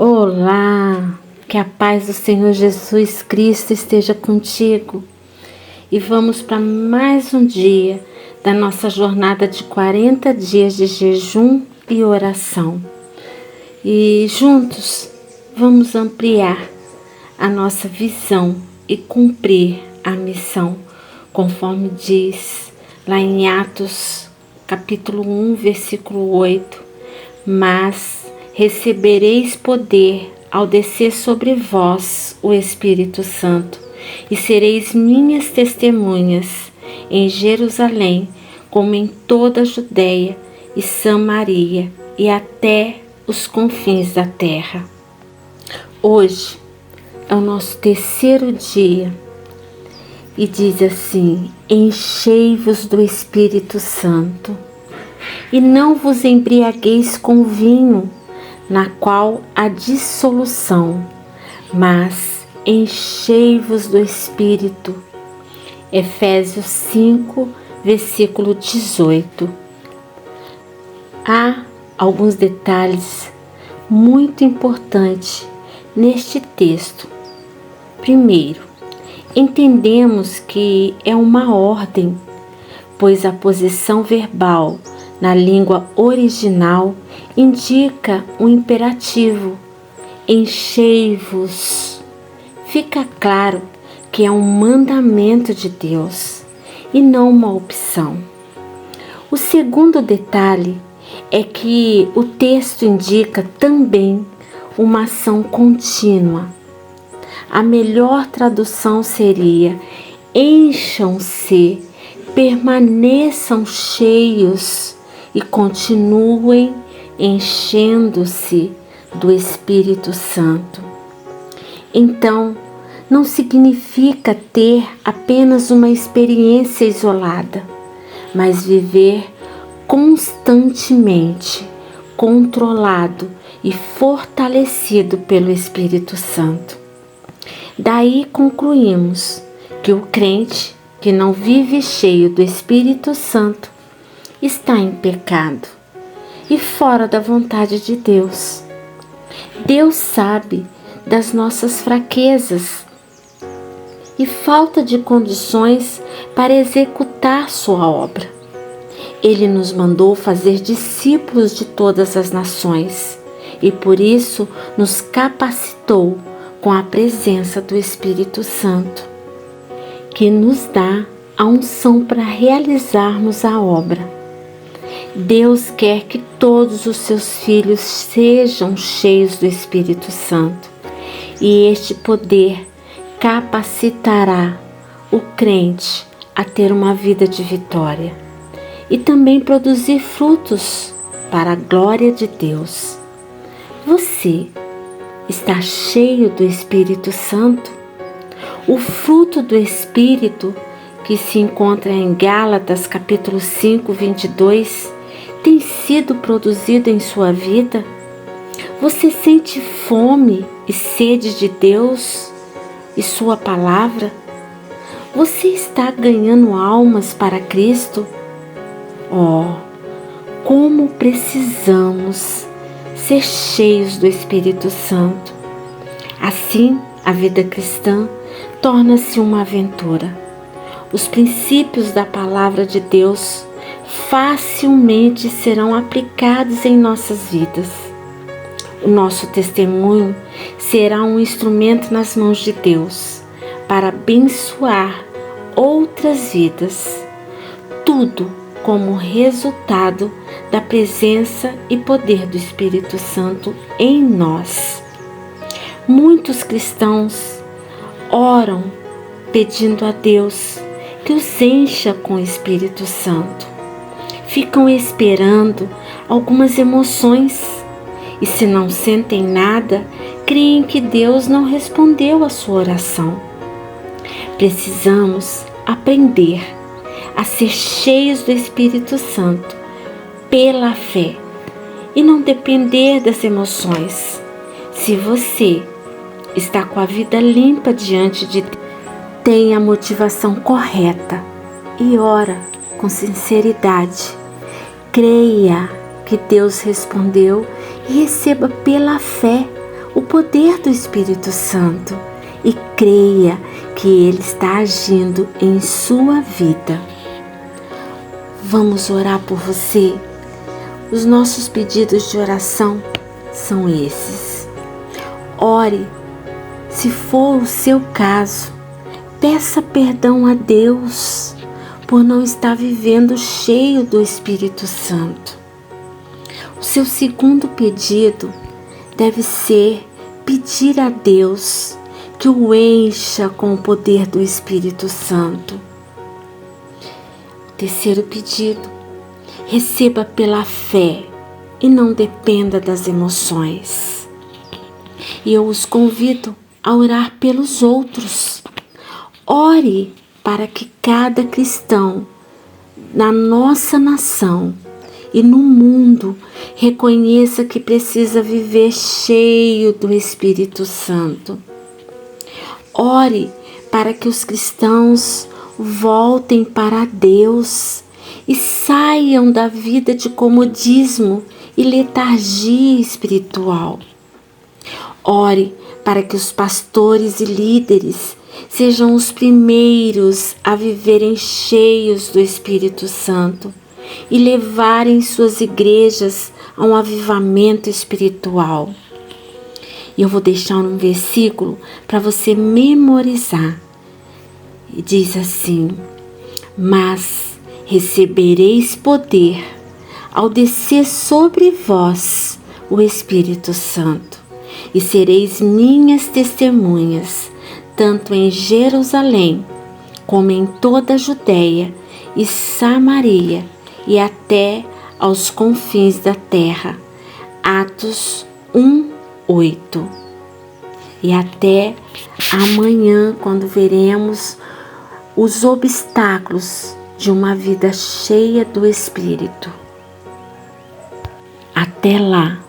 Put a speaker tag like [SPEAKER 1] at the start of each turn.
[SPEAKER 1] Olá, que a paz do Senhor Jesus Cristo esteja contigo. E vamos para mais um dia da nossa jornada de 40 dias de jejum e oração. E juntos vamos ampliar a nossa visão e cumprir a missão, conforme diz lá em Atos capítulo 1, versículo 8. Mas recebereis poder ao descer sobre vós o Espírito Santo, e sereis minhas testemunhas em Jerusalém, como em toda a Judéia e Samaria, e até os confins da terra. Hoje é o nosso terceiro dia, e diz assim: enchei-vos do Espírito Santo, e não vos embriagueis com vinho, na qual há dissolução, mas enchei-vos do Espírito. Efésios 5, versículo 18. Há alguns detalhes muito importantes neste texto. Primeiro, entendemos que é uma ordem, pois a posição verbal na língua original indica um imperativo: enchei-vos. Fica claro que é um mandamento de Deus e não uma opção. O segundo detalhe é que o texto indica também uma ação contínua. A melhor tradução seria: encham-se, permaneçam cheios e continuem enchendo-se do Espírito Santo. Então, não significa ter apenas uma experiência isolada, mas viver constantemente, controlado e fortalecido pelo Espírito Santo. Daí concluímos que o crente que não vive cheio do Espírito Santo está em pecado e fora da vontade de Deus. Deus sabe das nossas fraquezas e falta de condições para executar sua obra. Ele nos mandou fazer discípulos de todas as nações e por isso nos capacitou com a presença do Espírito Santo, que nos dá a unção para realizarmos a obra. Deus quer que todos os seus filhos sejam cheios do Espírito Santo, e este poder capacitará o crente a ter uma vida de vitória e também produzir frutos para a glória de Deus. Você está cheio do Espírito Santo? O fruto do Espírito, que se encontra em Gálatas capítulo 5, 22, tem sido produzido em sua vida? Você sente fome e sede de Deus e sua palavra? Você está ganhando almas para Cristo? Oh, como precisamos ser cheios do Espírito Santo! Assim, a vida cristã torna-se uma aventura. Os princípios da palavra de Deus facilmente serão aplicados em nossas vidas. O nosso testemunho será um instrumento nas mãos de Deus para abençoar outras vidas, tudo como resultado da presença e poder do Espírito Santo em nós. Muitos cristãos oram pedindo a Deus que os encha com o Espírito Santo. Ficam esperando algumas emoções e, se não sentem nada, creem que Deus não respondeu a sua oração. Precisamos aprender a ser cheios do Espírito Santo pela fé e não depender das emoções. Se você está com a vida limpa diante de Deus, tenha a motivação correta e ora com sinceridade. Creia que Deus respondeu e receba pela fé o poder do Espírito Santo e creia que Ele está agindo em sua vida. Vamos orar por você? Os nossos pedidos de oração são esses. Ore, se for o seu caso, peça perdão a Deus por não estar vivendo cheio do Espírito Santo. O seu segundo pedido deve ser pedir a Deus que o encha com o poder do Espírito Santo. O terceiro pedido, receba pela fé e não dependa das emoções. E eu os convido a orar pelos outros. Ore para que cada cristão na nossa nação e no mundo reconheça que precisa viver cheio do Espírito Santo. Ore para que os cristãos voltem para Deus e saiam da vida de comodismo e letargia espiritual. Ore para que os pastores e líderes sejam os primeiros a viverem cheios do Espírito Santo e levarem suas igrejas a um avivamento espiritual. E eu vou deixar um versículo para você memorizar. E diz assim: mas recebereis poder ao descer sobre vós o Espírito Santo, e sereis minhas testemunhas, tanto em Jerusalém, como em toda a Judéia e Samaria, e até aos confins da terra. Atos 1:8. E até amanhã, quando veremos os obstáculos de uma vida cheia do Espírito. Até lá!